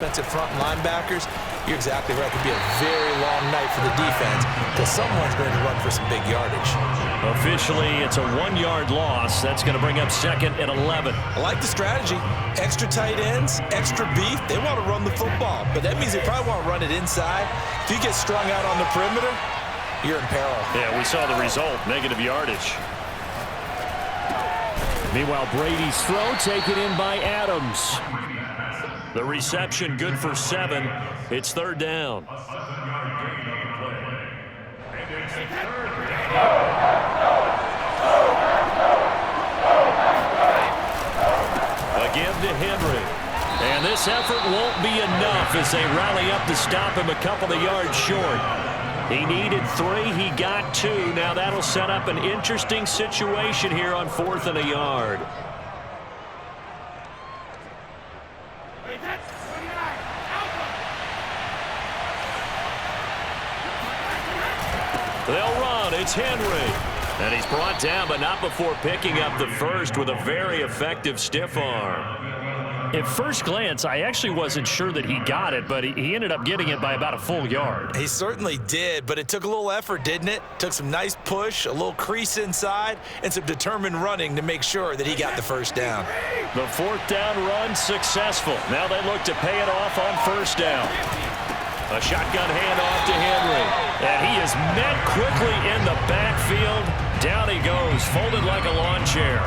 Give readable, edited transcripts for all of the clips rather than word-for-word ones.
defensive front linebackers, you're exactly right. It could be a very long night for the defense because someone's going to run for some big yardage. Officially, it's a 1-yard loss. That's going to bring up 2nd and 11. I like the strategy. Extra tight ends, extra beef. They want to run the football, but that means they probably want to run it inside. If you get strung out on the perimeter, you're in peril. Yeah, we saw the result, negative yardage. Meanwhile, Brady's throw taken in by Adams. The reception good for 7. It's 3rd down. Again to Henry. And this effort won't be enough as they rally up to stop him a couple of yards short. He needed 3. He got 2. Now that'll set up an interesting situation here on 4th and a yard. They'll run. It's Henry. And he's brought down, but not before picking up the first with a very effective stiff arm. At first glance, I actually wasn't sure that he got it, but he ended up getting it by about a full yard. He certainly did, but it took a little effort, didn't it? Took some nice push, a little crease inside, and some determined running to make sure that he got the first down. The 4th down run successful. Now they look to pay it off on 1st down. A shotgun handoff to Henry. And he is met quickly in the backfield. Down he goes, folded like a lawn chair.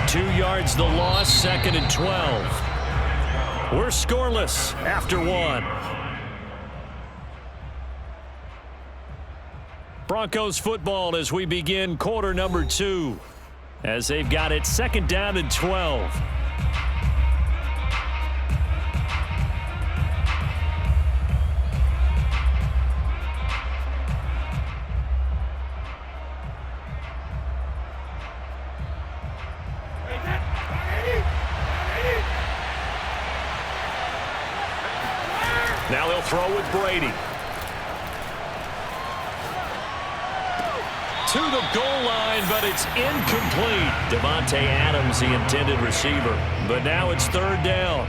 2 yards the loss, 2nd and 12. We're scoreless after 1. Broncos football as we begin quarter number 2. As they've got it 2nd down and 12. Now they'll throw with Brady. To the goal line, but it's incomplete. Devontae Adams, the intended receiver. But now it's 3rd down.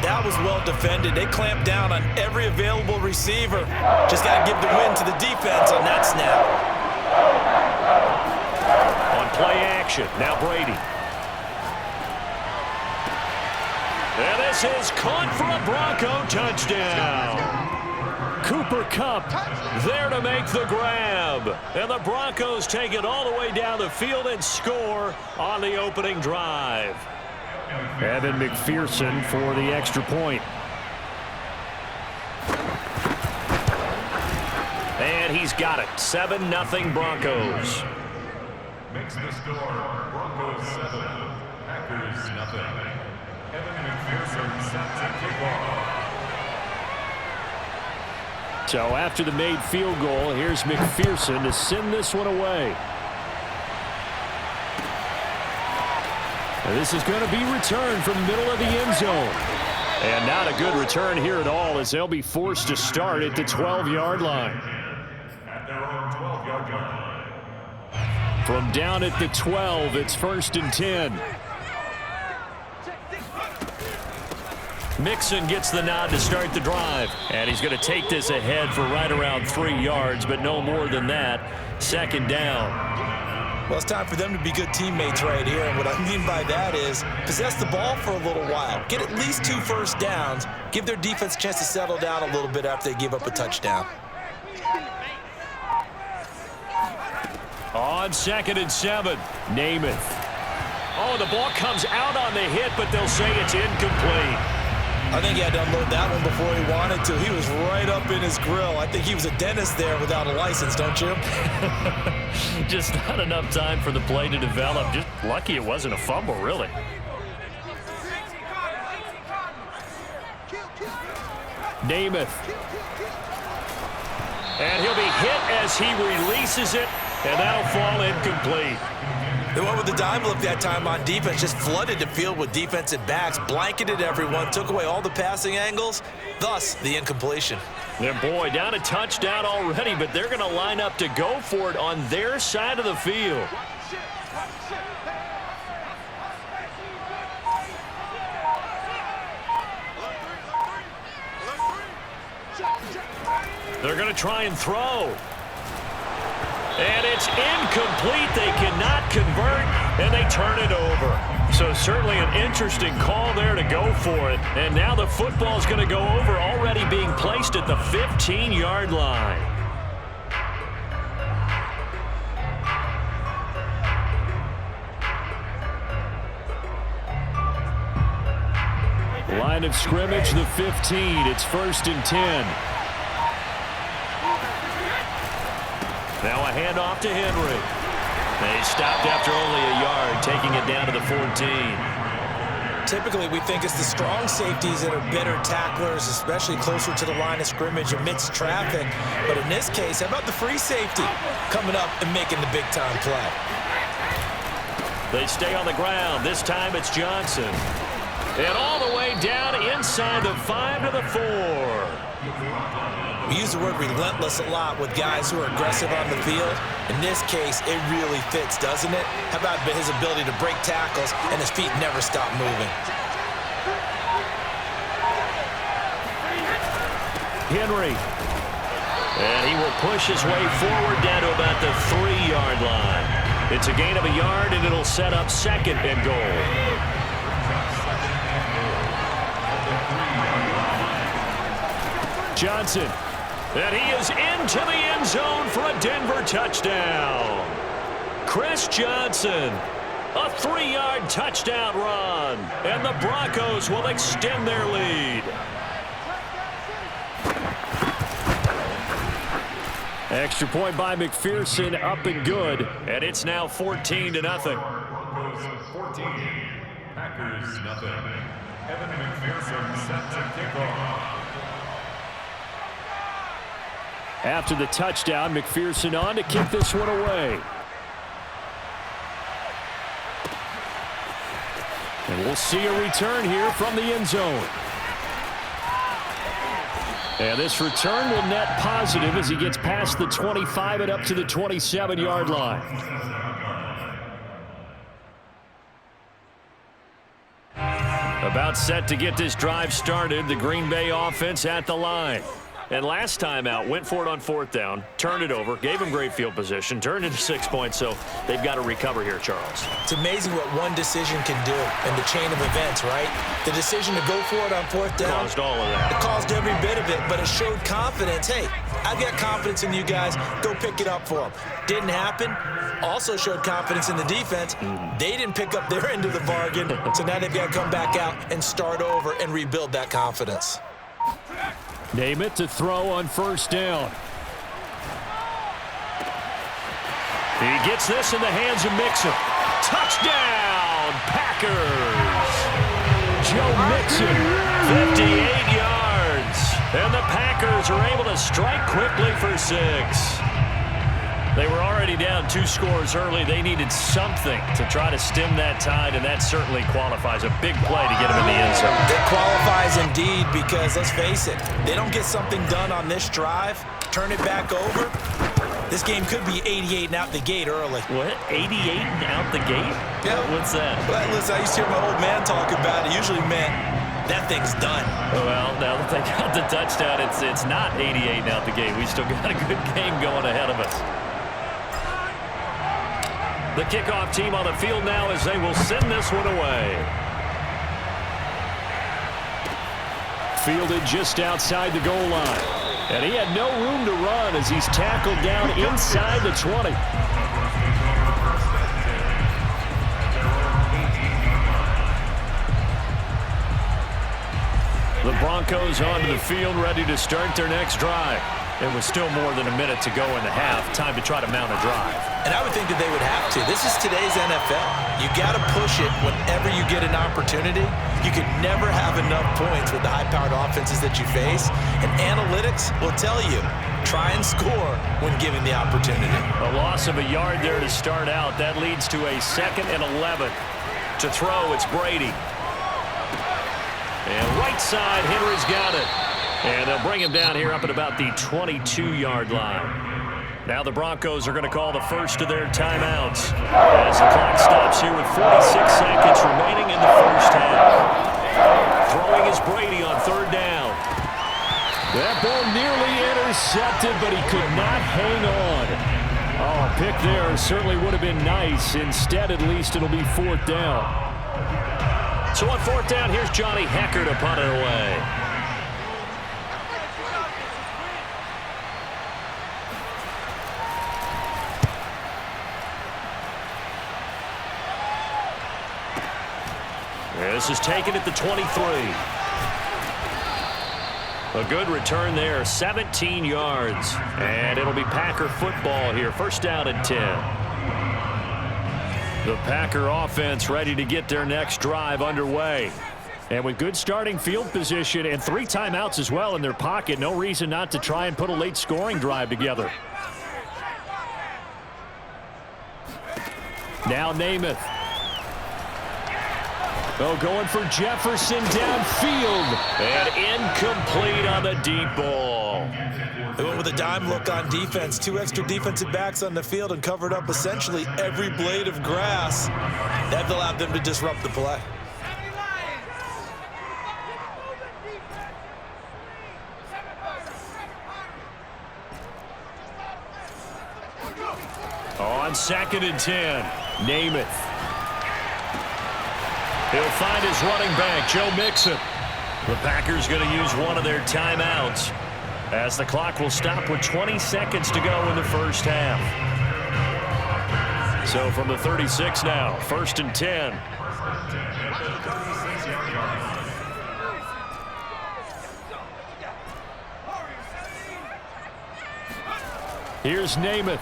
That was well defended. They clamped down on every available receiver. Just got to give the win to the defense on that snap. On play action, now Brady. And this is caught for a Bronco touchdown. Cooper Kupp there to make the grab. And the Broncos take it all the way down the field and score on the opening drive. Evan McPherson for the extra point. And he's got it. 7-0 Broncos. Makes the score Broncos 7, Packers nothing. Evan McPherson sets a kickoff. So after the made field goal, here's McPherson to send this one away. And this is going to be returned from the middle of the end zone. And not a good return here at all as they'll be forced to start at the 12-yard line. At their own 12-yard line. From down at the 12, it's 1st and 10. Mixon gets the nod to start the drive. And he's going to take this ahead for right around 3 yards, but no more than that. 2nd down. Well, it's time for them to be good teammates right here. And what I mean by that is possess the ball for a little while. Get at least 2 first downs. Give their defense a chance to settle down a little bit after they give up a touchdown. On 2nd and 7, Namath. Oh, the ball comes out on the hit, but they'll say it's incomplete. I think he had to unload that one before he wanted to. He was right up in his grill. I think he was a dentist there without a license, don't you? Just not enough time for the play to develop. Just lucky it wasn't a fumble, really. Namath. And he'll be hit as he releases it, and that'll fall incomplete. They went with the dive look that time on defense, just flooded the field with defensive backs, blanketed everyone, took away all the passing angles, thus the incompletion. And boy, down a touchdown already, but they're going to line up to go for it on their side of the field. They're going to try and throw. And it's incomplete. They cannot convert, and they turn it over. So certainly an interesting call there to go for it. And now the football's going to go over, already being placed at the 15-yard line. Line of scrimmage, the 15. It's 1st and 10. Now a handoff to Henry. They stopped after only a yard, taking it down to the 14. Typically, we think it's the strong safeties that are better tacklers, especially closer to the line of scrimmage amidst traffic. But in this case, how about the free safety coming up and making the big-time play? They stay on the ground. This time it's Johnson. And all the way down inside the 5 to the 4. We use the word relentless a lot with guys who are aggressive on the field. In this case, it really fits, doesn't it? How about his ability to break tackles and his feet never stop moving? Henry. And he will push his way forward down to about the 3-yard line. It's a gain of a yard, and it'll set up 2nd and goal. Johnson. And he is into the end zone for a Denver touchdown. Chris Johnson. A 3-yard touchdown run. And the Broncos will extend their lead. Extra point by McPherson, up and good. And it's now 14-0. Broncos 14, Packers nothing. Evan McPherson set to kick off. After the touchdown, McPherson on to kick this one away. And we'll see a return here from the end zone. And this return will net positive as he gets past the 25 and up to the 27-yard line. About set to get this drive started. The Green Bay offense at the line. And last time out, went for it on 4th down, turned it over, gave him great field position, turned into 6 points, so they've got to recover here, Charles. It's amazing what one decision can do in the chain of events, right? The decision to go for it on 4th down. Caused all of that. It caused every bit of it, but it showed confidence. Hey, I've got confidence in you guys. Go pick it up for them. Didn't happen. Also showed confidence in the defense. They didn't pick up their end of the bargain, so now they've got to come back out and start over and rebuild that confidence. Name it to throw on 1st down. He gets this in the hands of Mixon. Touchdown, Packers! Joe Mixon, 58 yards. And the Packers are able to strike quickly for 6. They were already down 2 scores early. They needed something to try to stem that tide, and that certainly qualifies. A big play to get them in the end zone. It qualifies indeed because, let's face it, they don't get something done on this drive, turn it back over, this game could be 88 and out the gate early. What? 88 and out the gate? Yeah. What's that? Well, listen, I used to hear my old man talk about it. Usually meant that thing's done. Well, now that they got the touchdown, it's not 88 and out the gate. We still got a good game going ahead of us. The kickoff team on the field now as they will send this one away. Fielded just outside the goal line. And he had no room to run as he's tackled down inside the 20. The Broncos onto the field, ready to start their next drive. It was still more than a minute to go in the half. Time to try to mount a drive. And I would think that they would have to. This is today's NFL. You got to push it whenever you get an opportunity. You can never have enough points with the high-powered offenses that you face. And analytics will tell you, try and score when given the opportunity. A loss of a yard there to start out. That leads to a 2nd and 11. To throw, it's Brady. And right side, Henry's got it. And they'll bring him down here up at about the 22-yard line. Now the Broncos are going to call the first of their timeouts as the clock stops here with 46 seconds remaining in the first half. Throwing is Brady on 3rd down. That ball nearly intercepted, but he could not hang on. Oh, a pick there certainly would have been nice. Instead, at least, it'll be 4th down. So on 4th down, here's Johnny Hecker to punt it away. This is taken at the 23. A good return there, 17 yards. And it'll be Packer football here, 1st down and 10. The Packer offense ready to get their next drive underway. And with good starting field position and 3 timeouts as well in their pocket, no reason not to try and put a late scoring drive together. Now Namath. Oh, going for Jefferson downfield. And incomplete on the deep ball. They went with a dime look on defense. 2 extra defensive backs on the field and covered up essentially every blade of grass. That allowed them to disrupt the play. On 2nd and 10, Namath. He'll find his running back, Joe Mixon. The Packers going to use one of their timeouts as the clock will stop with 20 seconds to go in the 1st half. So from the 36 now, 1st and 10. Here's Namath.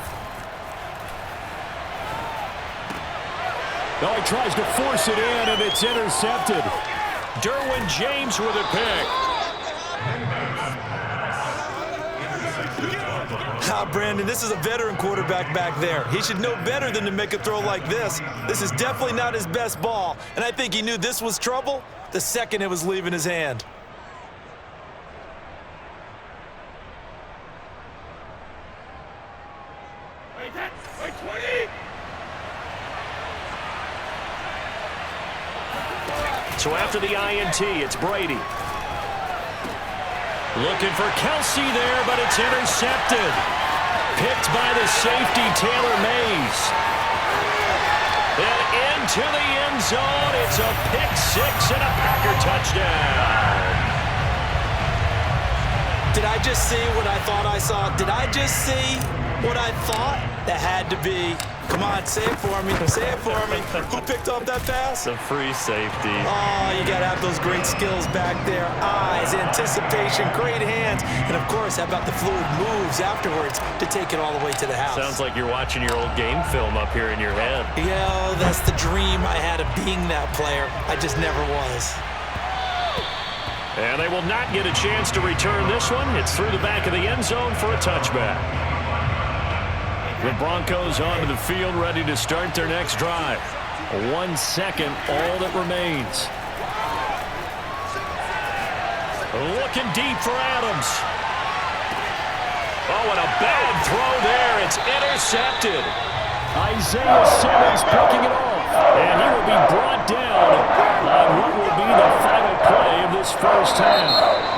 Oh, he tries to force it in, and it's intercepted. Derwin James with a pick. Brandon, this is a veteran quarterback back there. He should know better than to make a throw like this. This is definitely not his best ball, and I think he knew this was trouble the second it was leaving his hand. So after the INT, it's Brady. Looking for Kelsey there, but it's intercepted. Picked by the safety, Taylor Mays. And into the end zone. It's a pick 6 and a Packer touchdown. Did I just see what I thought I saw? Did I just see what I thought? That had to be. Come on, say it for me. Say it for me. Who picked up that pass? The free safety. Oh, you got to have those great skills back there. Eyes, anticipation, great hands. And, of course, how about the fluid moves afterwards to take it all the way to the house? Sounds like you're watching your old game film up here in your head. Yeah, that's the dream I had of being that player. I just never was. And they will not get a chance to return this one. It's through the back of the end zone for a touchback. The Broncos onto the field, ready to start their next drive. 1 second, all that remains. Looking deep for Adams. Oh, and a bad throw there. It's intercepted. Isaiah Simmons picking it off. And he will be brought down on what will be the final play of this 1st half.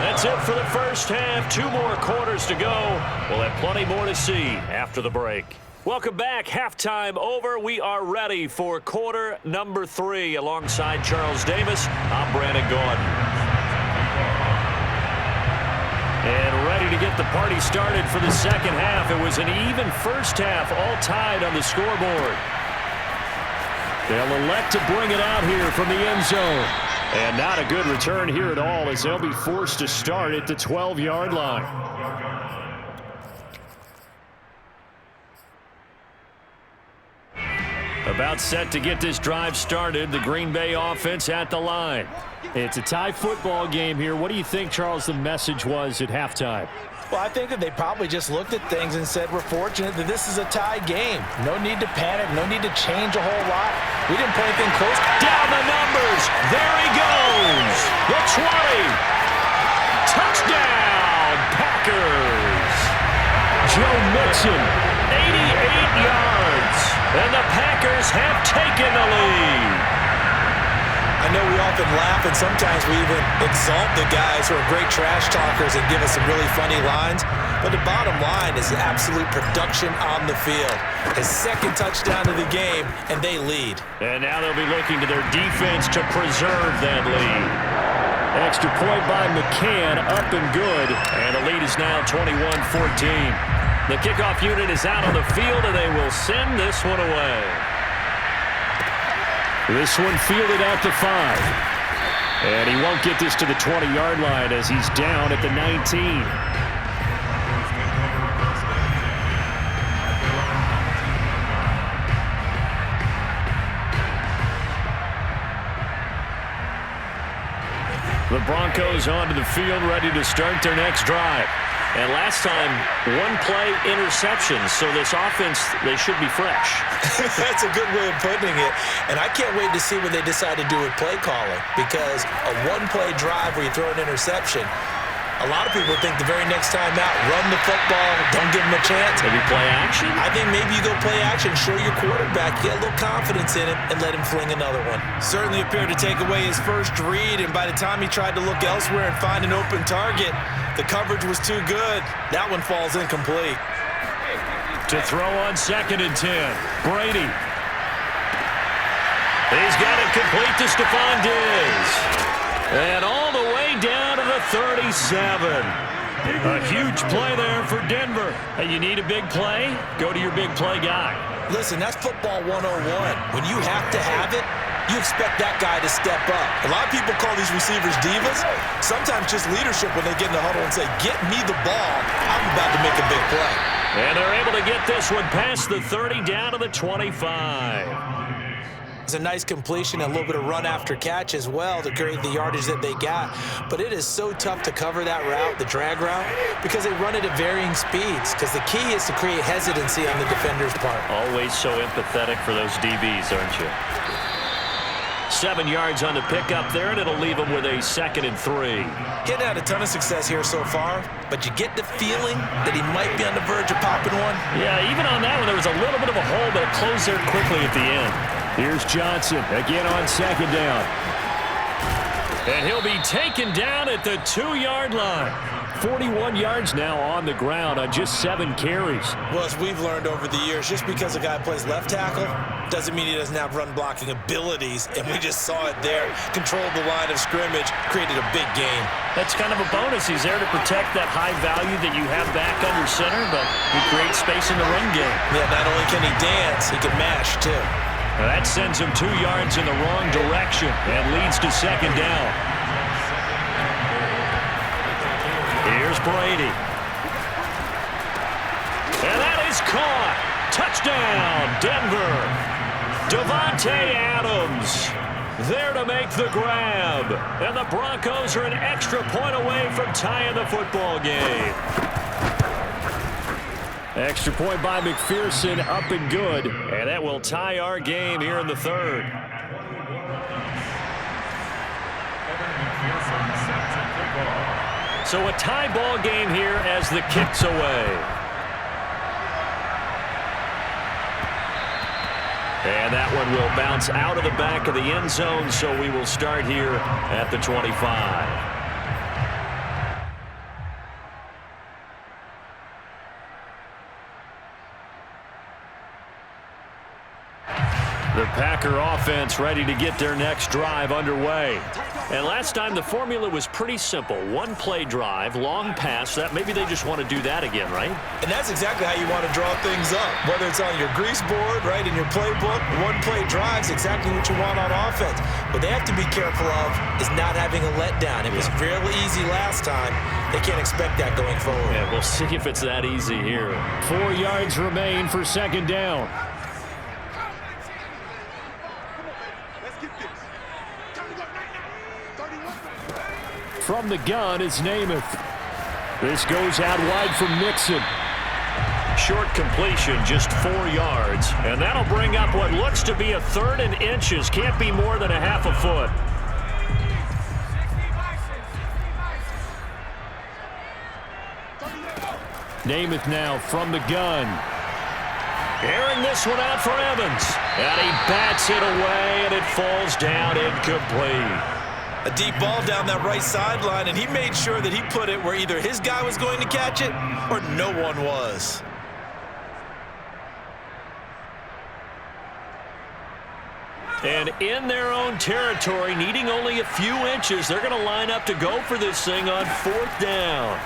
That's it for the 1st half. 2 more quarters to go. We'll have plenty more to see after the break. Welcome back. Halftime over. We are ready for quarter number 3. Alongside Charles Davis, I'm Brandon Gordon. And ready to get the party started for the 2nd half. It was an even 1st half, all tied on the scoreboard. They'll elect to bring it out here from the end zone. And not a good return here at all, as they'll be forced to start at the 12-yard line. About set to get this drive started, the Green Bay offense at the line. It's a tie football game here. What do you think, Charles, the message was at halftime? Well, I think that they probably just looked at things and said, we're fortunate that this is a tie game. No need to panic. No need to change a whole lot. We didn't play anything close. Down the numbers. There he goes. The 20. Touchdown, Packers. Joe Mixon, 88 yards. And the Packers have taken the lead. I know we often laugh, and sometimes we even exalt the guys who are great trash talkers and give us some really funny lines. But the bottom line is absolute production on the field. His second touchdown of the game, and they lead. And now they'll be looking to their defense to preserve that lead. Extra point by McCann, up and good. And the lead is now 21-14. The kickoff unit is out on the field, and they will send this one away. This one fielded out to 5. And he won't get this to the 20-yard line as he's down at the 19. The Broncos onto the field, ready to start their next drive. And last time, one-play interception, so this offense, they should be fresh. That's a good way of putting it. And I can't wait to see what they decide to do with play calling, because a one-play drive where you throw an interception, a lot of people think the very next time out, run the football, don't give them a chance. Maybe play action? I think maybe you go play action, show your quarterback, get a little confidence in him, and let him fling another one. Certainly appeared to take away his first read, and by the time he tried to look elsewhere and find an open target, the coverage was too good. That one falls incomplete. To throw on 2nd and 10, Brady. He's got it complete to Stephon Diggs. And all the way down to the 37. A huge play there for Denver. Hey, you need a big play? Go to your big play guy. Listen, that's football 101. When you have to have it, you expect that guy to step up. A lot of people call these receivers divas. Sometimes just leadership when they get in the huddle and say, get me the ball. I'm about to make a big play. And they're able to get this one past the 30 down to the 25. It's a nice completion, a little bit of run after catch as well to create the yardage that they got. But it is so tough to cover that route, the drag route, because they run it at varying speeds. Because the key is to create hesitancy on the defender's part. Always so empathetic for those DBs, aren't you? 7 yards on the pickup there, and it'll leave them with a 2nd and 3. Getting had a ton of success here so far, but you get the feeling that he might be on the verge of popping one. Yeah, even on that one, there was a little bit of a hole, but it closed there quickly at the end. Here's Johnson again on 2nd down. And he'll be taken down at the 2-yard line. 41 yards now on the ground on just 7 carries. Well, as we've learned over the years, just because a guy plays left tackle doesn't mean he doesn't have run-blocking abilities, and we just saw it there. Controlled the line of scrimmage, created a big gain. That's kind of a bonus. He's there to protect that high value that you have back under center, but he creates space in the run game. Yeah, not only can he dance, he can mash, too. Now that sends him 2 yards in the wrong direction and leads to 2nd down. Here's Brady. And that is caught. Touchdown, Denver. Davante Adams there to make the grab. And the Broncos are an extra point away from tying the football game. Extra point by McPherson, up and good. And that will tie our game here in the 3rd. So a tie ball game here as the kick's away. And that one will bounce out of the back of the end zone, so we will start here at the 25. The Packer offense ready to get their next drive underway. And last time the formula was pretty simple. One play drive, long pass. That maybe they just want to do that again, right? And that's exactly how you want to draw things up. Whether it's on your grease board, right, in your playbook, one play drive's exactly what you want on offense. What they have to be careful of is not having a letdown. It was fairly easy last time. They can't expect that going forward. Yeah, we'll see if it's that easy here. 4 yards remain for 2nd down. From the gun is Namath. This goes out wide from Mixon. Short completion, just 4 yards. And that'll bring up what looks to be a 3rd and inches. Can't be more than a half a foot. Namath now from the gun. Airing this one out for Evans. And he bats it away, and it falls down incomplete. A deep ball down that right sideline, and he made sure that he put it where either his guy was going to catch it or no one was. And in their own territory, needing only a few inches, they're going to line up to go for this thing on 4th down.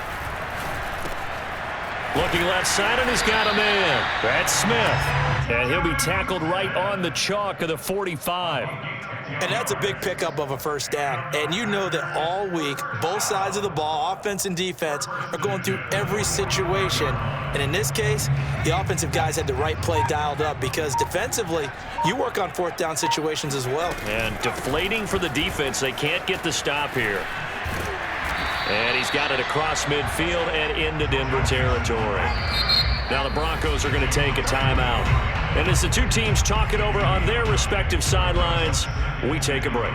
Looking left side, and he's got a man. That's Smith. And he'll be tackled right on the chalk of the 45. And that's a big pickup of a first down. And you know that all week, both sides of the ball, offense and defense, are going through every situation. And in this case, the offensive guys had the right play dialed up because defensively, you work on 4th down situations as well. And deflating for the defense. They can't get the stop here. And he's got it across midfield and into Denver territory. Now the Broncos are going to take a timeout. And as the two teams talk it over on their respective sidelines, we take a break.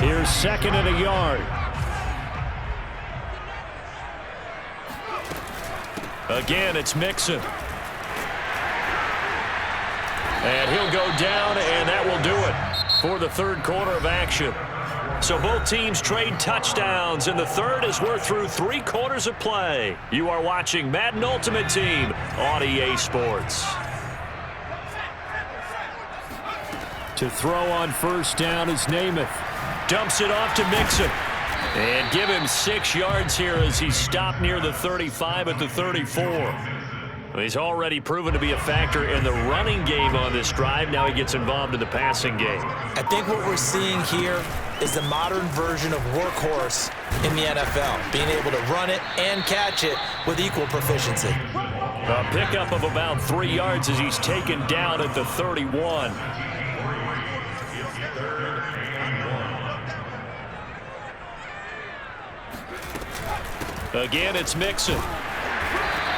Here's 2nd and a yard. Again, it's Mixon. And he'll go down, and that will do it for the 3rd quarter of action. So both teams trade touchdowns, and the 3rd as we're through 3 quarters of play. You are watching Madden Ultimate Team on EA Sports. To throw on 1st down is Namath. Dumps it off to Mixon. And give him 6 yards here as he's stopped near the 35 at the 34. He's already proven to be a factor in the running game on this drive. Now he gets involved in the passing game. I think what we're seeing here is the modern version of workhorse in the NFL, being able to run it and catch it with equal proficiency. A pickup of about 3 yards as he's taken down at the 31. Again, it's Mixon.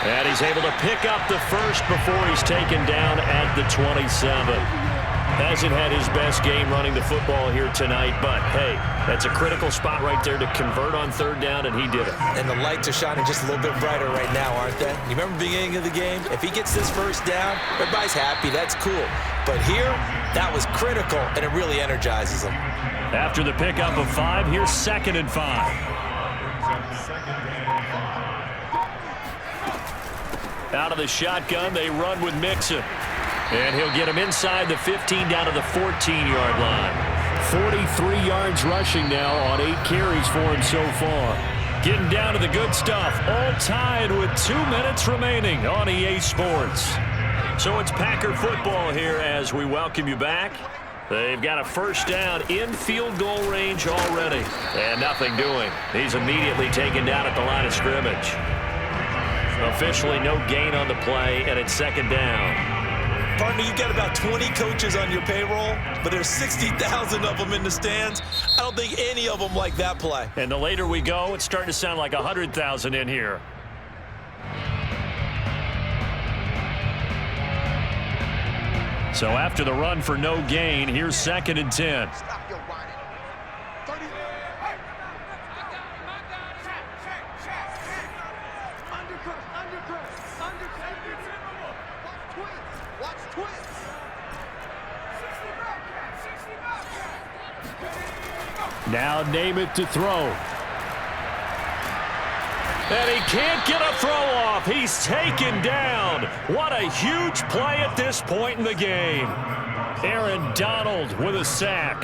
And he's able to pick up the first before he's taken down at the 27. Hasn't had his best game running the football here tonight, but hey, that's a critical spot right there to convert on 3rd down, and he did it. And the lights are shining just a little bit brighter right now, aren't they? You remember the beginning of the game? If he gets this first down, everybody's happy. That's cool. But here, that was critical, and it really energizes them. After the pickup of 5, here's 2nd and 5. Out of the shotgun, they run with Mixon. And he'll get him inside the 15 down to the 14-yard line. 43 yards rushing now on 8 carries for him so far. Getting down to the good stuff. All tied with 2 minutes remaining on EA Sports. So it's Packer football here as we welcome you back. They've got a first down in field goal range already. And nothing doing. He's immediately taken down at the line of scrimmage. Officially no gain on the play, and it's 2nd down. Partner, you've got about 20 coaches on your payroll, but there's 60,000 of them in the stands. I don't think any of them like that play. And the later we go, it's starting to sound like 100,000 in here. So after the run for no gain, here's 2nd and 10. Now Namath to throw. And he can't get a throw off. He's taken down. What a huge play at this point in the game. Aaron Donald with a sack.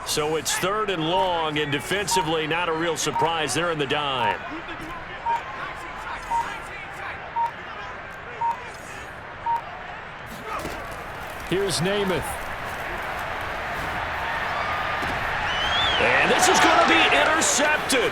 So it's 3rd and long, and defensively not a real surprise. They're in the dime. Here's Namath. And this is going to be intercepted.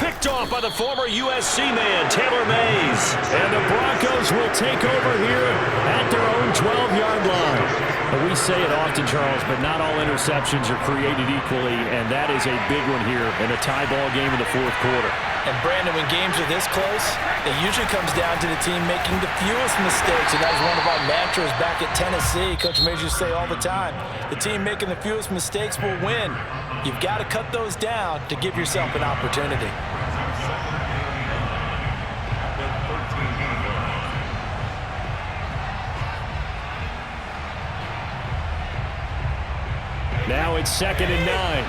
Picked off by the former USC man, Taylor Mays. And the Broncos will take over here at their own 12-yard line. we say it often, Charles, but not all interceptions are created equally, and that is a big one here in a tie ball game in the fourth quarter. And, Brandon, when games are this close, it usually comes down to the team making the fewest mistakes, and that was one of our mantras back at Tennessee. Coach made you say all the time, the team making the fewest mistakes will win. You've got to cut those down to give yourself an opportunity. Now it's 2nd and 9.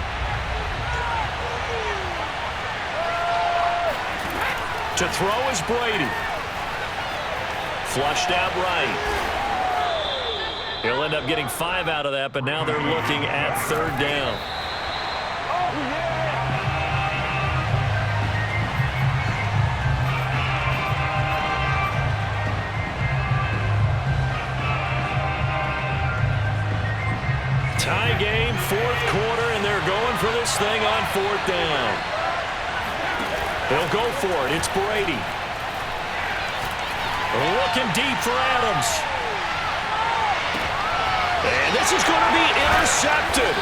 To throw is Brady. Flushed out right. He'll end up getting 5 out of that, but now they're looking at 3rd down. Tie game, 4th quarter, and they're going for this thing on 4th down. They'll go for it. It's Brady. Looking deep for Adams. And this is going to be intercepted.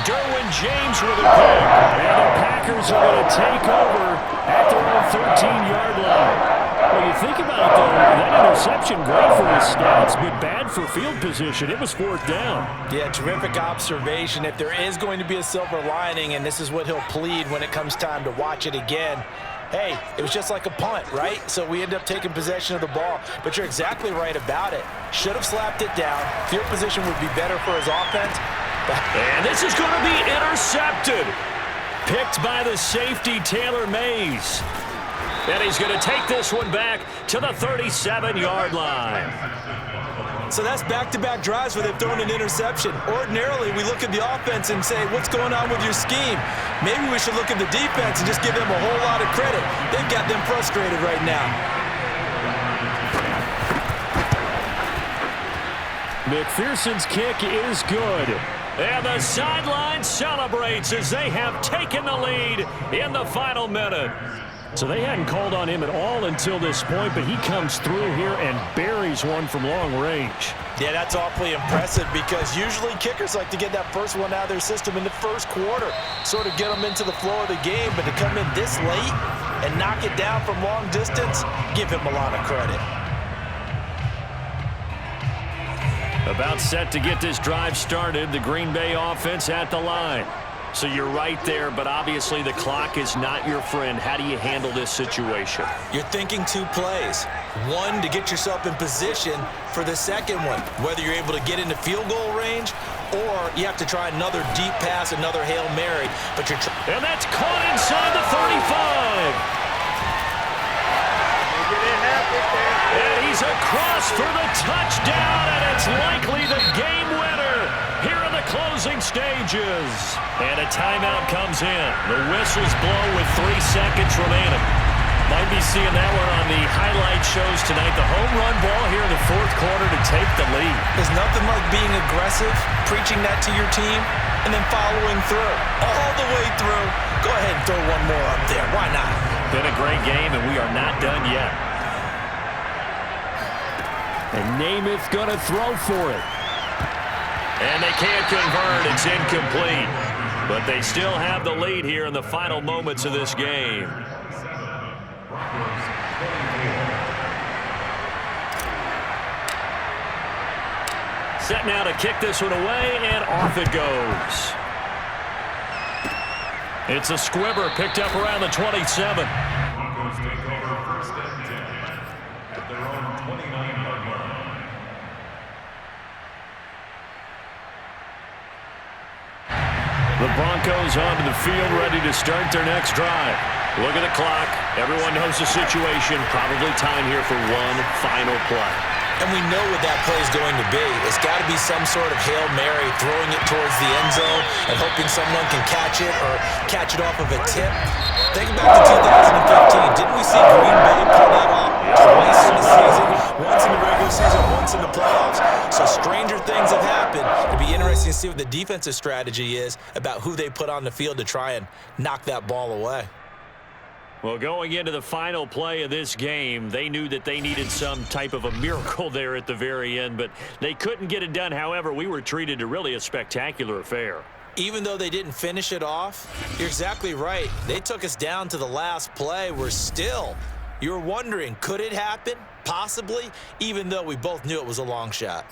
Derwin James with a pick. And the Packers are going to take over at their own 13-yard line. Well, you think about it, though, that interception, great for his stats, but bad for field position. It was 4th down. Yeah, terrific observation. If there is going to be a silver lining, and this is what he'll plead when it comes time to watch it again, hey, it was just like a punt, right? So we end up taking possession of the ball. But you're exactly right about it. Should have slapped it down. Field position would be better for his offense. And this is going to be intercepted. Picked by the safety, Taylor Mays. And he's going to take this one back to the 37-yard line. So that's back-to-back drives where they've thrown an interception. Ordinarily, we look at the offense and say, what's going on with your scheme? Maybe we should look at the defense and just give them a whole lot of credit. They've got them frustrated right now. McPherson's kick is good. And the sideline celebrates as they have taken the lead in the final minute. So they hadn't called on him at all until this point, but he comes through here and buries one from long range. Yeah, that's awfully impressive because usually kickers like to get that first one out of their system in the first quarter, sort of get them into the flow of the game, but to come in this late and knock it down from long distance, give him a lot of credit. About set to get this drive started, the Green Bay offense at the line. So you're right there, but obviously the clock is not your friend. How do you handle this situation? You're thinking 2 plays. One, to get yourself in position for the second one, whether you're able to get into field goal range or you have to try another deep pass, another Hail Mary. But you're and that's caught inside the 35. And he's across for the touchdown, and it's likely the game winner here in the closing stages. And a timeout comes in. The whistles blow with 3 seconds remaining. Might be seeing that one on the highlight shows tonight. The home run ball here in the 4th quarter to take the lead. There's nothing like being aggressive, preaching that to your team, and then following through. All the way through. Go ahead and throw one more up there. Why not? Been a great game, and we are not done yet. And Namath going to throw for it. And they can't convert. It's incomplete. But they still have the lead here in the final moments of this game. Set now to kick this one away, and off it goes. It's a squibber picked up around the 27. Broncos take over 1st and 10 at their own 29-yard line. The Broncos onto the field, ready to start their next drive. Look at the clock. Everyone knows the situation. Probably time here for one final play. And we know what that play is going to be. It's got to be some sort of Hail Mary, throwing it towards the end zone and hoping someone can catch it or catch it off of a tip. Think back to 2015. Didn't we see Green Bay pull that off twice in the season? Once in the regular season, once in the playoffs. So stranger things have happened. It'd be interesting to see what the defensive strategy is about who they put on the field to try and knock that ball away. Well, going into the final play of this game, they knew that they needed some type of a miracle there at the very end, but they couldn't get it done. However, we were treated to really a spectacular affair. Even though they didn't finish it off, you're exactly right. They took us down to the last play. You're wondering, could it happen? Possibly, even though we both knew it was a long shot.